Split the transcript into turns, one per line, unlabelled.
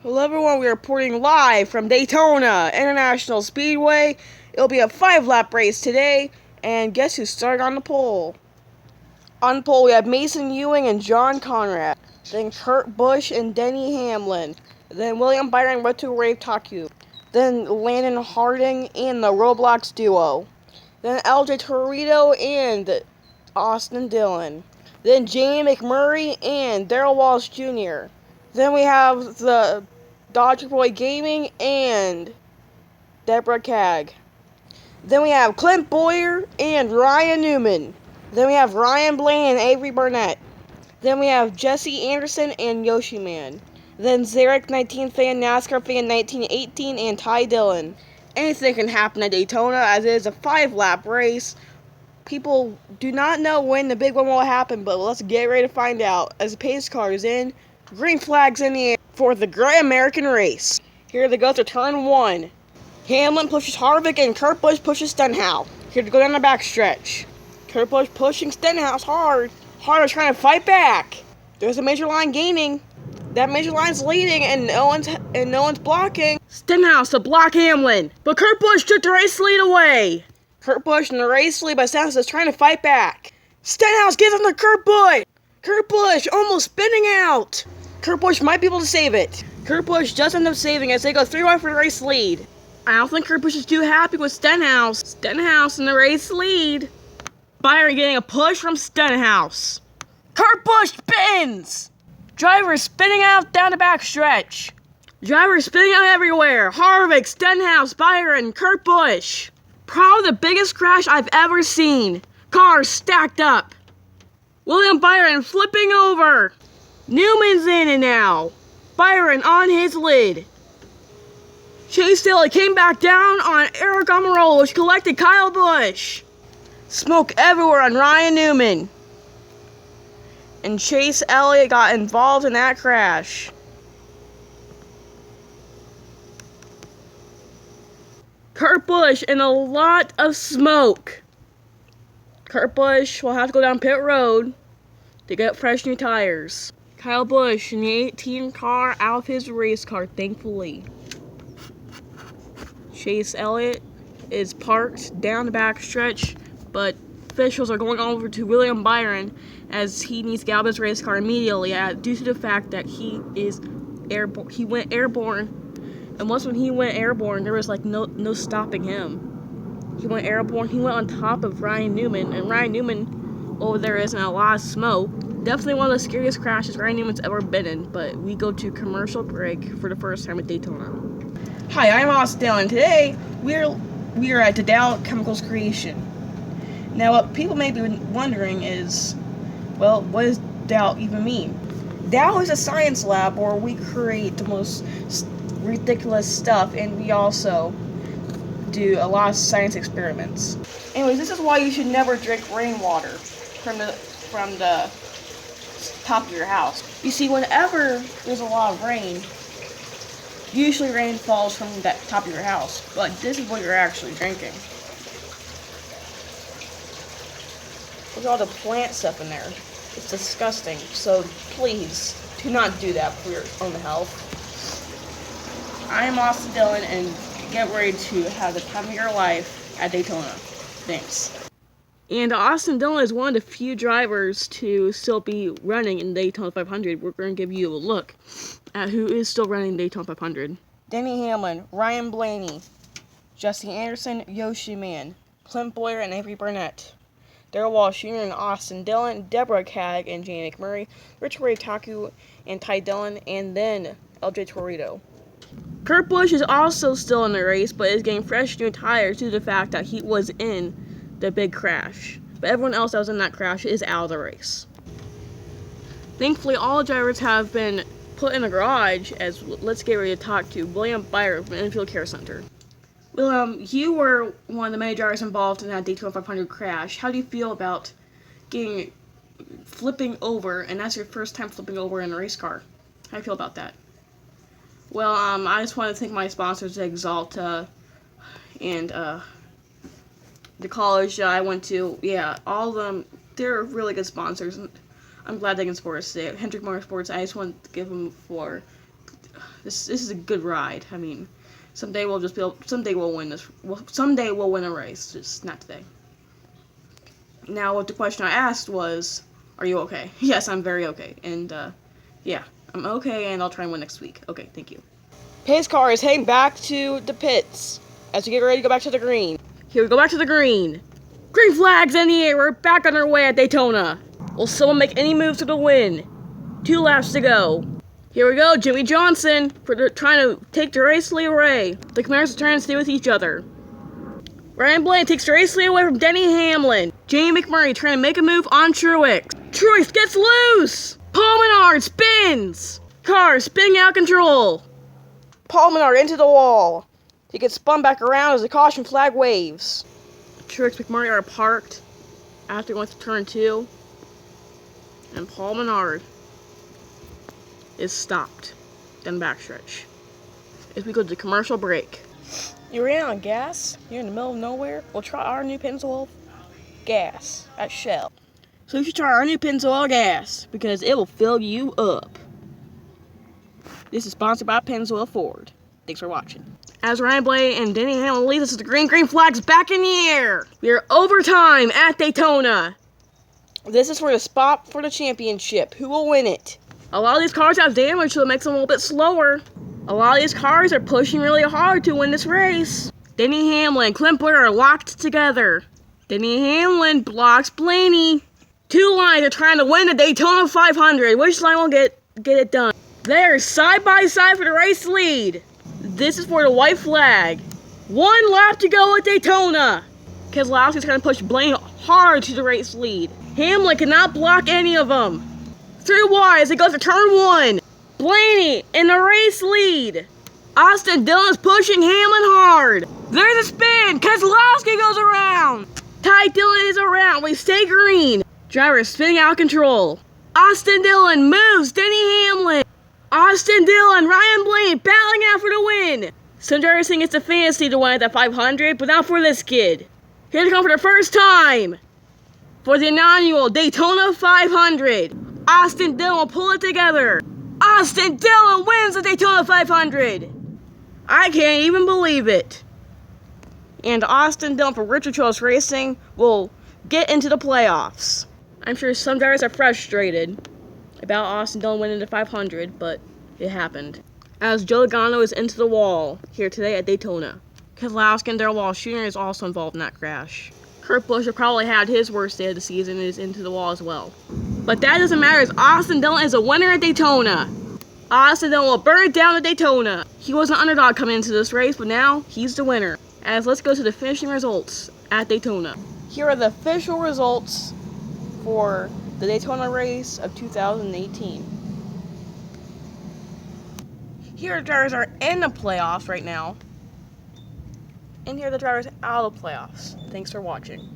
Hello everyone, we are reporting live from Daytona International Speedway. It'll be a 5-lap race today, and guess who started on the pole? On the pole we have Mason Ewing and John Conrad, then Kurt Busch and Denny Hamlin, then William Byron went to Rave Taku, then Landon Harding and the Roblox duo, then LJ Torito and Austin Dillon, then Jamie McMurray and Darrell Walsh Jr., then we have the Dodger Boy Gaming and Deborah Cagg. Then we have Clint Boyer and Ryan Newman. Then we have Ryan Blaine and Avery Burnett. Then we have Jesse Anderson and Yoshi Man. Then Zarek 19 fan, NASCAR fan 1918, and Ty Dillon. Anything can happen at Daytona as it is a 5-lap race. People do not know when the big one will happen, but let's get ready to find out. As the pace car is in, green flags in the air for the Great American Race. Here they go to turn 1. Hamlin pushes Harvick and Kurt Busch pushes Stenhouse. Here to go down the backstretch. Kurt Busch pushing Stenhouse hard. Harvick trying to fight back. There's a major line gaining. That major line's leading and no one's blocking. Stenhouse to block Hamlin, but Kurt Busch took the race lead away. Kurt Busch in the race lead, but Stenhouse is trying to fight back. Stenhouse gives him to Kurt Busch. Kurt Busch almost spinning out. Kurt Busch might be able to save it. Kurt Busch does end up saving as they go 3-1 for the race lead. I don't think Kurt Busch is too happy with Stenhouse. Stenhouse in the race lead. Byron getting a push from Stenhouse. Kurt Busch spins. Driver spinning out down the backstretch. Driver spinning out everywhere. Harvick, Stenhouse, Byron, Kurt Busch. Probably the biggest crash I've ever seen. Cars stacked up. William Byron flipping over. Newman's in it now. Byron on his lid. Chase Elliott came back down on Eric Almirola, which collected Kyle Busch. Smoke everywhere on Ryan Newman. And Chase Elliott got involved in that crash. Kurt Busch in a lot of smoke. Kurt Busch will have to go down pit road to get fresh new tires. Kyle Busch in the 18 car out of his race car, thankfully. Chase Elliott is parked down the backstretch, but officials are going over to William Byron as he needs to get out of his race car immediately due to the fact that he is airborne. He went airborne, and once when he went airborne, there was like no stopping him. He went airborne. He went on top of Ryan Newman, and Ryan Newman over there is in a lot of smoke. Definitely one of the scariest crashes Ryan Newman's ever been in, but we go to commercial break for the first time at Daytona. Hi, I'm Austin Dillon, and today we are at the Dow Chemicals Creation. Now, what people may be wondering is, well, what does Dow even mean? Dow is a science lab where we create the most ridiculous stuff, and we also do a lot of science experiments. Anyways, this is why you should never drink rainwater from the top of your house. You see, whenever there's a lot of rain, usually rain falls from the top of your house, but this is what you're actually drinking. Look at all the plant stuff in there. It's disgusting, so please do not do that for your own health. I'm Austin Dillon, and get ready to have the time of your life at Daytona. Thanks. And Austin Dillon is one of the few drivers to still be running in Daytona 500. We're going to give you a look at who is still running Daytona 500. Denny Hamlin, Ryan Blaney, Jesse Anderson, Yoshi Man, Clint Boyer, and Avery Burnett. Darrell Walsh Jr. and Austin Dillon, Deborah Cagg and Jamie McMurray, Richard Rave Taku and Ty Dillon, and then LJ Torito. Kurt Busch is also still in the race, but is getting fresh new tires due to the fact that he was in the big crash. But everyone else that was in that crash is out of the race. Thankfully, all the drivers have been put in the garage as let's get ready to talk to William Byron from the Infield Care Center. William, you were one of the many drivers involved in that Daytona 500 crash. How do you feel about flipping over, and that's your first time flipping over in a race car? How do you feel about that? Well, I just want to thank my sponsors, Exalta, and the college I went to. Yeah, all of them, they're really good sponsors. I'm glad they can support us today. Hendrick Motorsports, I just want to give them for this is a good ride. I mean, someday we'll win this. Someday we'll win a race, just not today. Now, what the question I asked was, are you okay? Yes, I'm very okay. And, yeah, I'm okay, and I'll try and win next week. Okay, thank you. Pace car is heading back to the pits as we get ready to go back to the green. Here we go back to the green. Green flags in the air. We're back on our way at Daytona. Will someone make any moves to the win? 2 laps to go. Here we go, Jimmy Johnson trying to take the race lead away. The commanders are trying to stay with each other. Ryan Blaney takes the race lead away from Denny Hamlin. Jamie McMurray trying to make a move on Truex. Truex gets loose. Paul Menard spins. Car spinning out of control. Paul Menard into the wall. He gets spun back around as the caution flag waves. Truex and McMurray are parked after going to turn 2. And Paul Menard is stopped. Then backstretch. As we go to the commercial break. You ran out of gas? You're in the middle of nowhere? Well, try our new Pennzoil gas at Shell. So you should try our new Pennzoil gas because it will fill you up. This is sponsored by Pennzoil Ford. Thanks for watching. As Ryan Blaney and Denny Hamlin lead us to the green flags back in the air. We are overtime at Daytona. This is for the spot for the championship. Who will win it? A lot of these cars have damage, so it makes them a little bit slower. A lot of these cars are pushing really hard to win this race. Denny Hamlin and Clint Boyer are locked together. Denny Hamlin blocks Blaney. 2 lines are trying to win the Daytona 500. Which line will get it done? They're side by side for the race lead. This is for the white flag. 1 lap to go at Daytona. Keselowski's trying to push Blaney hard to the race lead. Hamlin cannot block any of them. 3 wide as it goes to turn 1. Blaney in the race lead. Austin Dillon's pushing Hamlin hard. There's a spin. Keselowski goes around. Ty Dillon is around. We stay green. Driver is spinning out of control. Austin Dillon moves Denny Hamlin. Austin Dillon, Ryan Blaney battling out for the win. Some drivers think it's a fantasy to win at the 500, but not for this kid. Here to come for the first time for the inaugural Daytona 500. Austin Dillon will pull it together. Austin Dillon wins the Daytona 500. I can't even believe it. And Austin Dillon for Richard Childress Racing will get into the playoffs. I'm sure some drivers are frustrated about Austin Dillon winning the 500, but it happened. As Joe Logano is into the wall here today at Daytona. Keselowski and Darrell Walsh Jr. is also involved in that crash. Kurt Busch probably had his worst day of the season and is into the wall as well. But that doesn't matter as Austin Dillon is a winner at Daytona. Austin Dillon will burn it down at Daytona. He was an underdog coming into this race, but now he's the winner. As let's go to the finishing results at Daytona. Here are the official results for the Daytona race of 2018. Here the drivers are in the playoffs right now. And here are the drivers out of the playoffs. Thanks for watching.